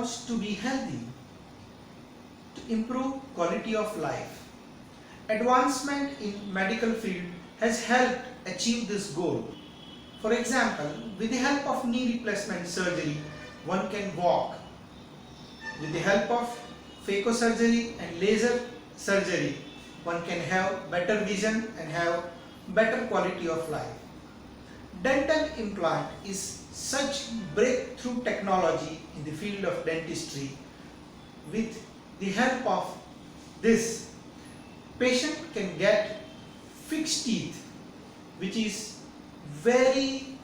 wants to be healthy, to improve quality of life. Advancement in medical field has helped achieve this goal. For example, with the help of knee replacement surgery, one can walk. With the help of phacosurgery and laser surgery, one can have better vision and have better quality of life. Dental implant is such breakthrough technology in the field of dentistry. With the help of this, patient can get fixed teeth which is very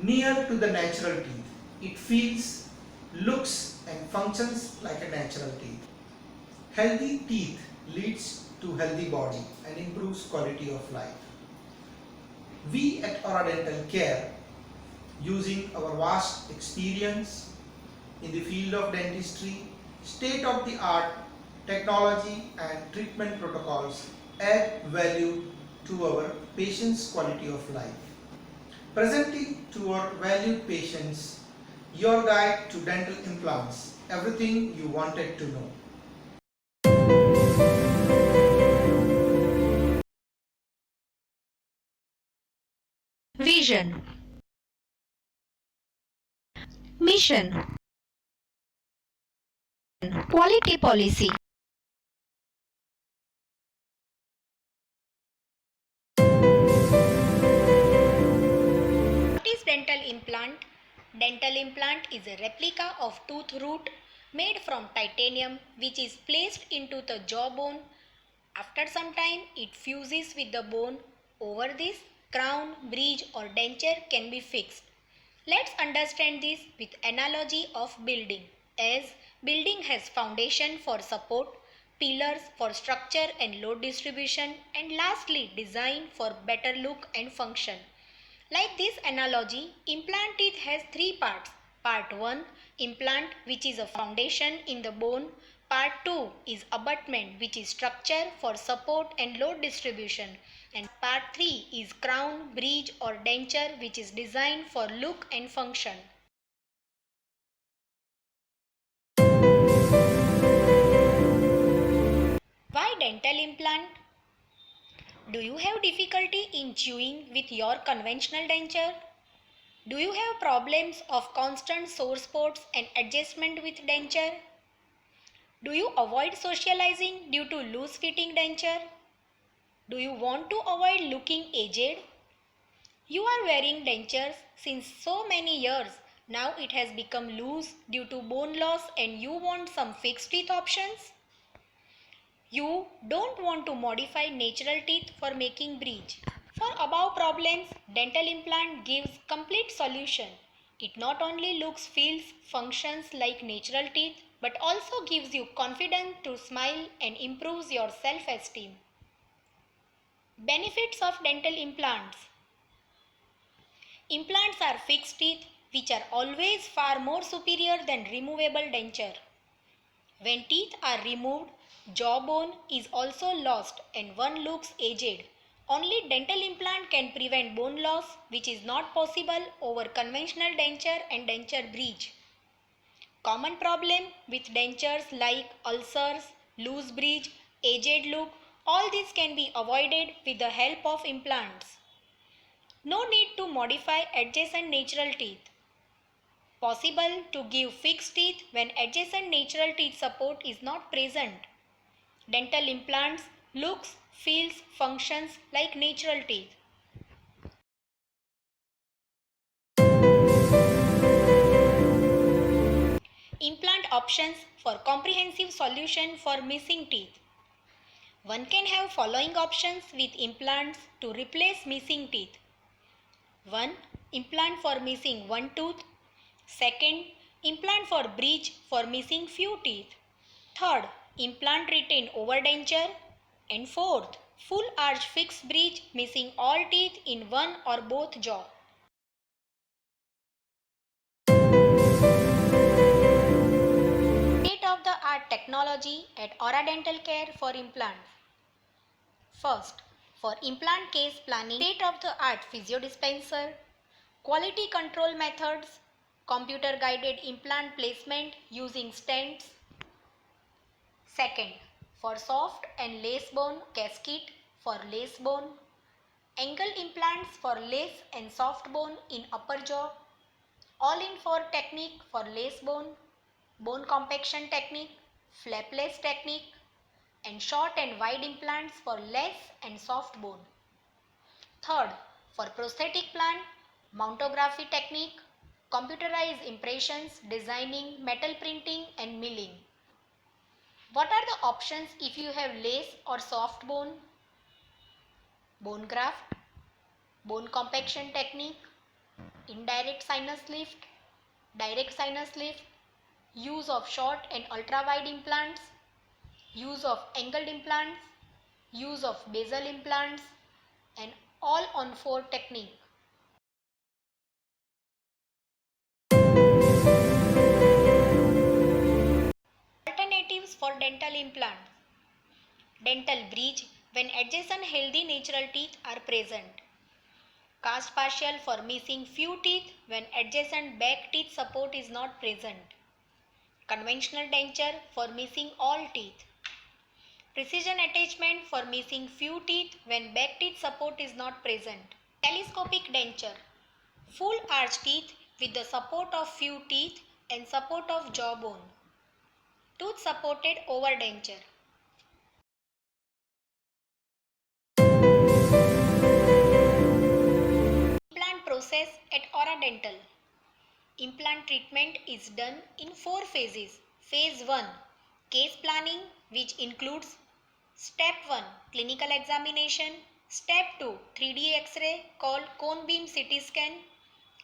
near to the natural teeth. It feels, looks and functions like a natural teeth. Healthy teeth leads to healthy body and improves quality of life. We at Aura Dental Care, using our vast experience in the field of dentistry, state-of-the-art technology and treatment protocols, add value to our patients' quality of life. Presenting to our valued patients your guide to dental implants, everything you wanted to know. Vision, mission, quality policy. What is dental implant? Dental implant is a replica of tooth root made from titanium which is placed into the jawbone. After some time, it fuses with the bone. Over this, crown, bridge or denture can be fixed. Let's understand this with analogy of building, as building has foundation for support, pillars for structure and load distribution, and lastly design for better look and function. Like this analogy, implant teeth has three parts. Part 1, implant, which is a foundation in the bone. Part 2 is abutment, which is structure for support and load distribution. And part 3 is crown, bridge or denture, which is designed for look and function. Why dental implant? Do you have difficulty in chewing with your conventional denture? Do you have problems of constant sore spots and adjustment with denture? Do you avoid socializing due to loose fitting denture? Do you want to avoid looking aged? You are wearing dentures since so many years. Now it has become loose due to bone loss and you want some fixed teeth options? You don't want to modify natural teeth for making bridge. For above problems, dental implant gives complete solution. It not only looks, feels, functions like natural teeth, but also gives you confidence to smile and improves your self-esteem. Benefits of dental implants. Implants are fixed teeth which are always far more superior than removable denture. When teeth are removed, jawbone is also lost and one looks aged. Only dental implant can prevent bone loss, which is not possible over conventional denture and denture bridge. Common problem with dentures like ulcers, loose bridge, aged look, all these can be avoided with the help of implants. No need to modify adjacent natural teeth. Possible to give fixed teeth when adjacent natural teeth support is not present. Dental implants looks, feels, functions like natural teeth. Implant options for comprehensive solution for missing teeth. One can have following options with implants to replace missing teeth. 1. Implant for missing one tooth. 2nd. Implant for bridge for missing few teeth. 3rd. Implant retain overdenture. And 4th. Full arch fixed bridge missing all teeth in one or both jaw. State-of-the-art technology at Aura Dental Care for implants. First, for implant case planning, state-of-the-art physio dispenser, quality control methods, computer guided implant placement using stents. Second, for soft and lace bone casket for lace bone, angle implants for lace and soft bone in upper jaw, all in four technique for lace bone, bone compaction technique, flapless technique, and short and wide implants for lace and soft bone. Third, for prosthetic plant, mountography technique, computerized impressions, designing, metal printing and milling. What are the options if you have lace or soft bone? Bone graft, bone compaction technique, indirect sinus lift, direct sinus lift, use of short and ultra wide implants, use of angled implants, use of basal implants, and all on four technique. Alternatives for dental implants. Dental bridge when adjacent healthy natural teeth are present. Cast partial for missing few teeth when adjacent back teeth support is not present. Conventional denture for missing all teeth. Precision attachment for missing few teeth when back teeth support is not present. Telescopic denture. Full arch teeth with the support of few teeth and support of jawbone. Tooth supported over denture. Implant process at Aura Dental. Implant treatment is done in 4 phases. Phase 1, case planning, which includes Step 1, clinical examination. Step 2, 3D X-ray called cone beam CT scan.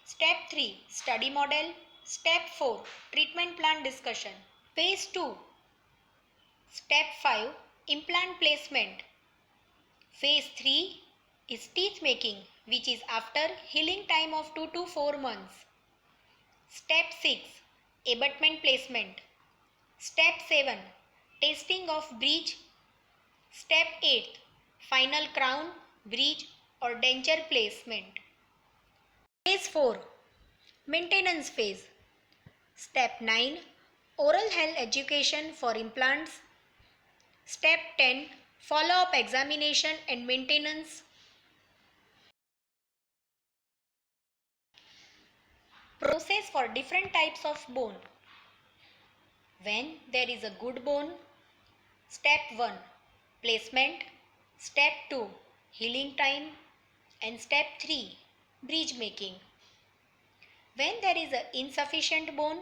Step 3, study model. Step 4, treatment plan discussion. Phase 2, Step 5, implant placement. Phase 3 is teeth making, which is after healing time of 2 to 4 months. Step 6, abutment placement. Step 7, testing of bridge. Step 8, final crown, bridge or denture placement. Phase 4, maintenance phase. Step 9, oral health education for implants. Step 10, follow-up examination and maintenance. Process for different types of bone. When there is a good bone, Step 1, placement. Step 2, healing time. And Step 3, bridge making. When there is a insufficient bone,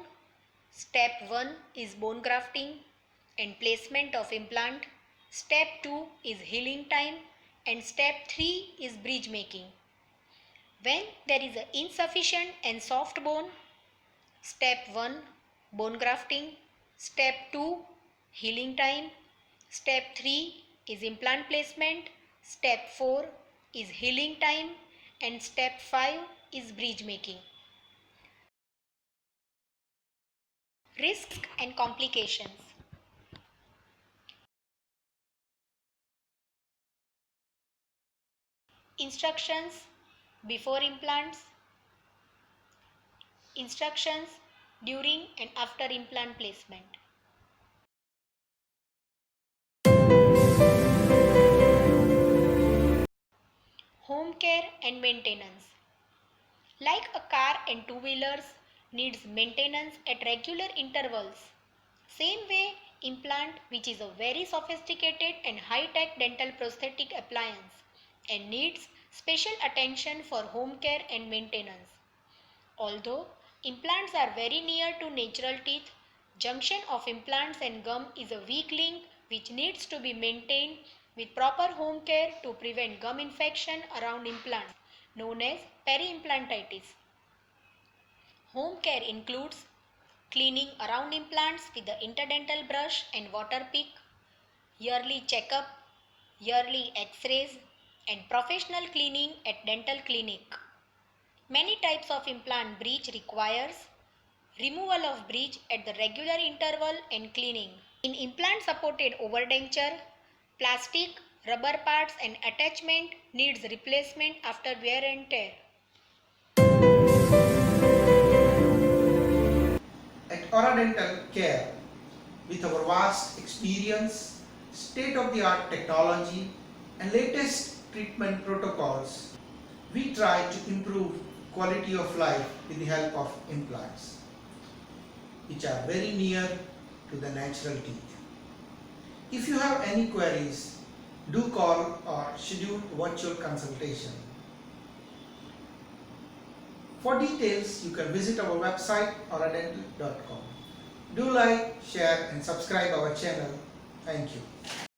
Step 1 is bone grafting and placement of implant. Step 2 is healing time and Step 3 is bridge making. When there is a insufficient and soft bone, Step 1 bone grafting, Step 2 healing time, Step 3 is implant placement, Step 4 is healing time and Step 5 is bridge making. Risks and complications. Instructions before implants. Instructions during and after implant placement. Home care and maintenance. Like a car and two-wheelers needs maintenance at regular intervals. Same way, implant, which is a very sophisticated and high-tech dental prosthetic appliance and needs special attention for home care and maintenance. Although implants are very near to natural teeth, junction of implants and gum is a weak link which needs to be maintained with proper home care to prevent gum infection around implants, known as peri-implantitis. Home care includes cleaning around implants with the interdental brush and water pick, yearly checkup, yearly x-rays, and professional cleaning at dental clinic. Many types of implant bridge requires removal of bridge at the regular interval and cleaning. In implant supported overdenture, plastic, rubber parts and attachment needs replacement after wear and tear. Aura Dental Care, with our vast experience, state-of-the-art technology and latest treatment protocols, we try to improve quality of life with the help of implants, which are very near to the natural teeth. If you have any queries, do call or schedule virtual consultation. For details, you can visit our website auradental.com. Do like, share and subscribe our channel. Thank you.